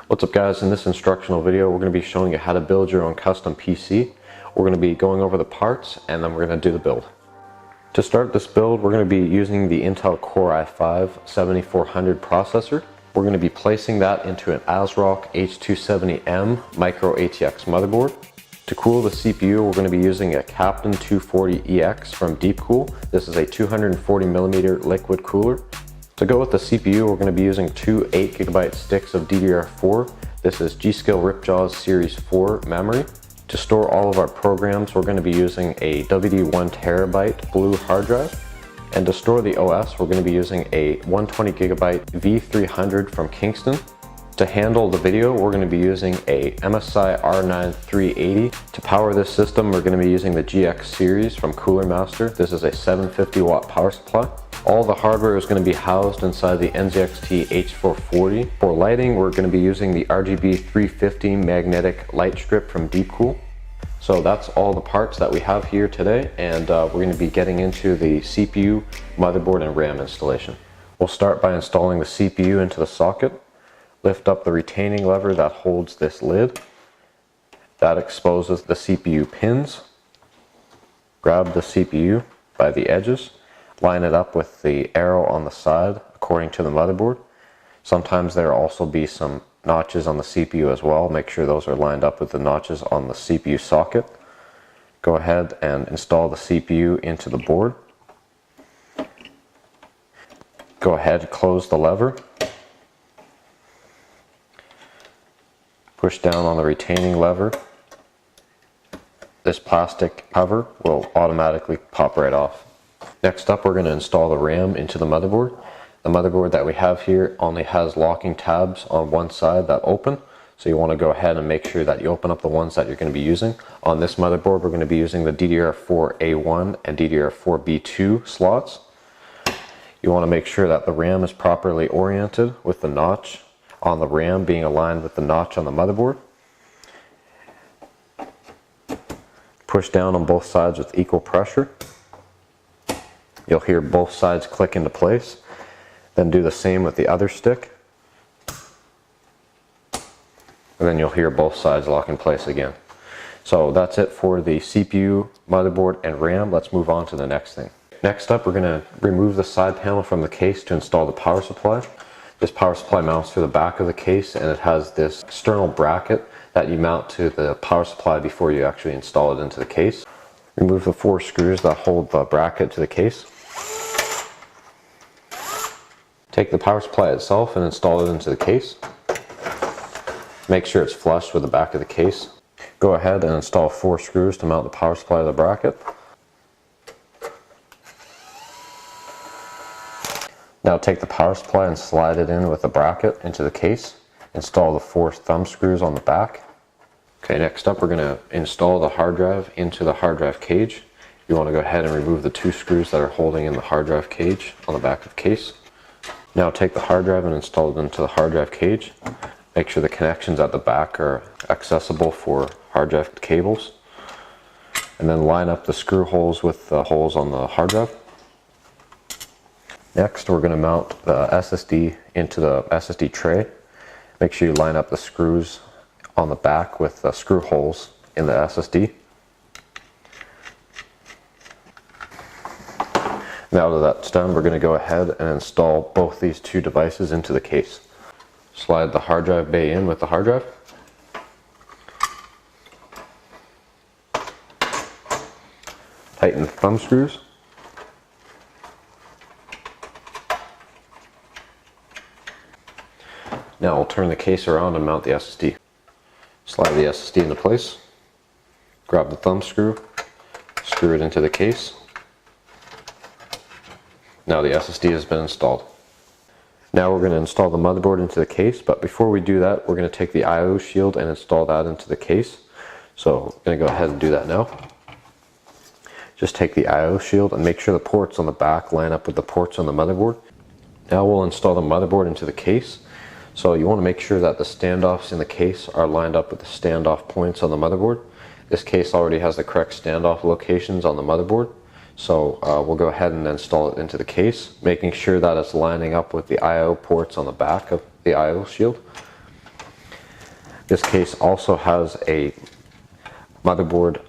What's up guys, in this instructional video we're going to be showing you how to build your own custom PC. We're going to be going over the parts and then we're going to do the build. To start this build we're going to be using the Intel Core i5-7400 processor. We're going to be placing that into an ASRock H270M micro ATX motherboard. To cool the CPU we're going to be using a Captain 240EX from Deepcool. This is a 240mm liquid cooler. To go with the CPU, we're going to be using two 8GB sticks of DDR4. This is G.Skill Ripjaws Series 4 memory. To store all of our programs, we're going to be using a WD 1TB blue hard drive. And to store the OS, we're going to be using a 120GB V300 from Kingston. To handle the video, we're going to be using a MSI R9 380. To power this system, we're going to be using the GX series from Cooler Master. This is a 750 watt power supply. All the hardware is going to be housed inside the NZXT H440. For lighting, we're going to be using the RGB 350 magnetic light strip from Deepcool. So that's all the parts that we have here today, and we're going to be getting into the CPU, motherboard, and RAM installation. We'll start by installing the CPU into the socket. Lift up the retaining lever that holds this lid. That exposes the CPU pins. Grab the CPU by the edges. Line it up with the arrow on the side according to the motherboard. Sometimes there will also be some notches on the CPU as well. Make sure those are lined up with the notches on the CPU socket. Go ahead and install the CPU into the board. Go ahead and close the lever. Push down on the retaining lever. This plastic cover will automatically pop right off. Next up, we're going to install the RAM into the motherboard. The motherboard that we have here only has locking tabs on one side that open, so you want to go ahead and make sure that you open up the ones that you're going to be using. On this motherboard, we're going to be using the DDR4A1 and DDR4B2 slots. You want to make sure that the RAM is properly oriented with the notch on the RAM being aligned with the notch on the motherboard. Push down on both sides with equal pressure. You'll hear both sides click into place. Then do the same with the other stick. And then you'll hear both sides lock in place again. So that's it for the CPU, motherboard, and RAM. Let's move on to the next thing. Next up, we're going to remove the side panel from the case to install the power supply. This power supply mounts to the back of the case, and it has this external bracket that you mount to the power supply before you actually install it into the case. Remove the 4 screws that hold the bracket to the case. Take the power supply itself and install it into the case. Make sure it's flush with the back of the case. Go ahead and install 4 screws to mount the power supply to the bracket. Now take the power supply and slide it in with the bracket into the case. Install the 4 thumb screws on the back. Okay, next up we're going to install the hard drive into the hard drive cage. You want to go ahead and remove the 2 screws that are holding in the hard drive cage on the back of the case. Now take the hard drive and install it into the hard drive cage. Make sure the connections at the back are accessible for hard drive cables. And then line up the screw holes with the holes on the hard drive. Next, we're going to mount the SSD into the SSD tray. Make sure you line up the screws on the back with the screw holes in the SSD. Now that that's done, we're going to go ahead and install both these 2 devices into the case. Slide the hard drive bay in with the hard drive. Tighten the thumb screws. Now we'll turn the case around and mount the SSD. Slide the SSD into place. Grab the thumb screw. Screw it into the case. Now the SSD has been installed. Now we're going to install the motherboard into the case, but before we do that, we're going to take the I/O shield and install that into the case. So I'm going to go ahead and do that now. Just take the I/O shield and make sure the ports on the back line up with the ports on the motherboard. Now we'll install the motherboard into the case. So you want to make sure that the standoffs in the case are lined up with the standoff points on the motherboard. This case already has the correct standoff locations on the motherboard. So we'll go ahead and install it into the case, making sure that it's lining up with the I/O ports on the back of the I/O shield. This case also has a motherboard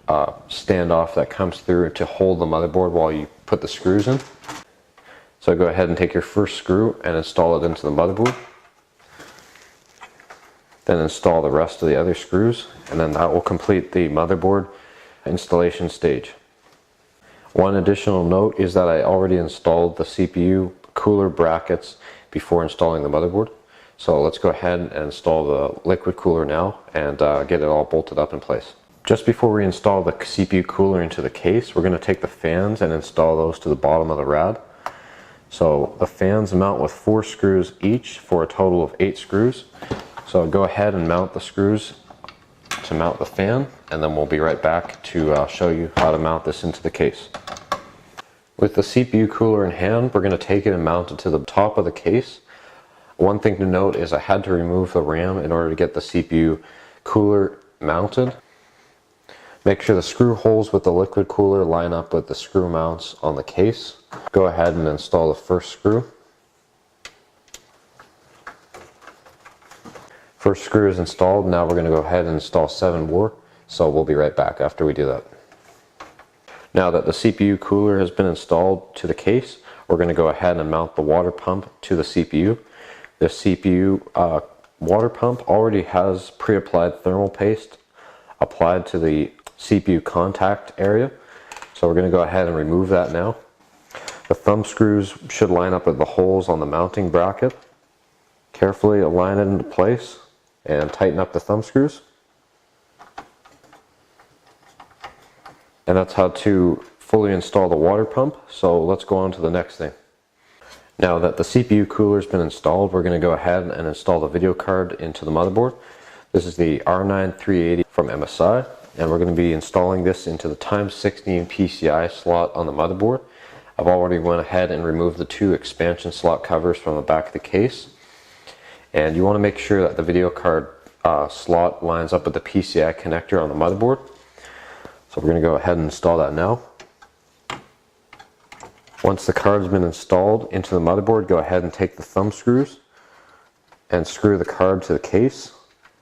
standoff that comes through to hold the motherboard while you put the screws in. So go ahead and take your first screw and install it into the motherboard. Then install the rest of the other screws, and then that will complete the motherboard installation stage. One additional note is that I already installed the CPU cooler brackets before installing the motherboard. So let's go ahead and install the liquid cooler now and get it all bolted up in place. Just before we install the CPU cooler into the case, we're going to take the fans and install those to the bottom of the rad. So the fans mount with 4 screws each for a total of 8 screws. So go ahead and mount the screws to mount the fan, and then we'll be right back to show you how to mount this into the case. With the CPU cooler in hand, we're going to take it and mount it to the top of the case. One thing to note is I had to remove the RAM in order to get the CPU cooler mounted. Make sure the screw holes with the liquid cooler line up with the screw mounts on the case. Go ahead and install the first screw. First screw is installed. Now we're going to go ahead and install 7 more. So we'll be right back after we do that. Now that the CPU cooler has been installed to the case, we're going to go ahead and mount the water pump to the CPU. The CPU water pump already has pre-applied thermal paste applied to the CPU contact area. So we're going to go ahead and remove that now. The thumb screws should line up with the holes on the mounting bracket. Carefully align it into place and tighten up the thumb screws. And that's how to fully install the water pump. So let's go on to the next thing. Now that the CPU cooler has been installed, we're going to go ahead and install the video card into the motherboard. This is the R9 380 from MSI, and we're going to be installing this into the x16 PCI slot on the motherboard. I've already went ahead and removed the 2 expansion slot covers from the back of the case. And you want to make sure that the video card slot lines up with the PCI connector on the motherboard. So we're going to go ahead and install that now. Once the card has been installed into the motherboard, go ahead and take the thumb screws and screw the card to the case.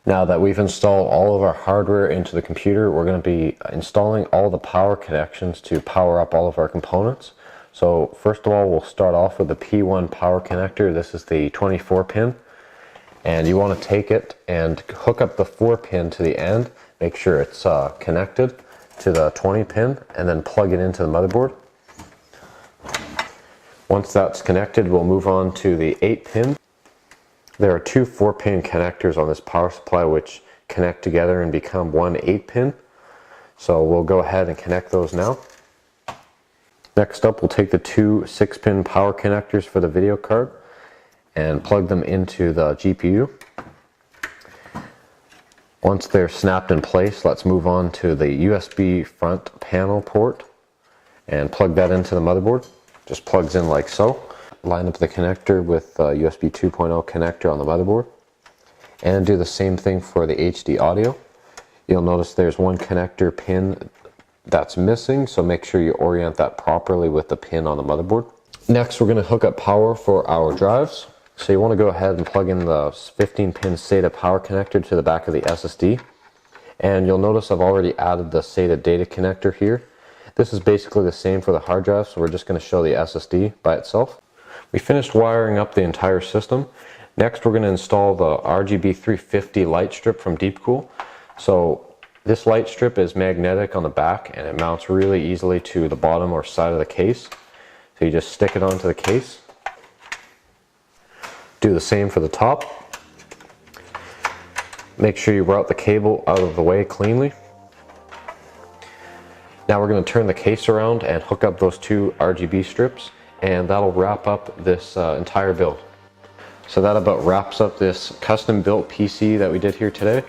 Now that we've installed all of our hardware into the computer, we're going to be installing all the power connections to power up all of our components. So first of all, we'll start off with the P1 power connector. This is the 24 pin. And you want to take it and hook up the 4 pin to the end. Make sure it's connected to the 20 pin, and then plug it into the motherboard. Once that's connected, we'll move on to the 8 pin. There are 2 4-pin connectors on this power supply which connect together and become one 8-pin. So we'll go ahead and connect those now. Next up, we'll take the 2 6-pin power connectors for the video card and plug them into the GPU. Once they're snapped in place, let's move on to the USB front panel port and plug that into the motherboard. Just plugs in like so. Line up the connector with the USB 2.0 connector on the motherboard, and do the same thing for the HD audio. You'll notice there's one connector pin that's missing, so make sure you orient that properly with the pin on the motherboard. Next, we're going to hook up power for our drives. So you want to go ahead and plug in the 15-pin SATA power connector to the back of the SSD. And you'll notice I've already added the SATA data connector here. This is basically the same for the hard drive, so we're just going to show the SSD by itself. We finished wiring up the entire system. Next, we're going to install the RGB 350 light strip from Deepcool. So this light strip is magnetic on the back, and it mounts really easily to the bottom or side of the case. So you just stick it onto the case. Do the same for the top. Make sure you route the cable out of the way cleanly. Now we're going to turn the case around and hook up those 2 RGB strips, and that'll wrap up this entire build. So that about wraps up this custom built PC that we did here today.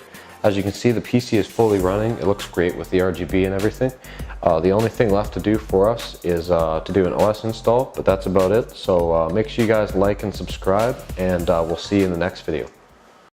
As you can see, the PC is fully running. It looks great with the RGB and everything. The only thing left to do for us is to do an OS install, but that's about it. So make sure you guys like and subscribe, and we'll see you in the next video.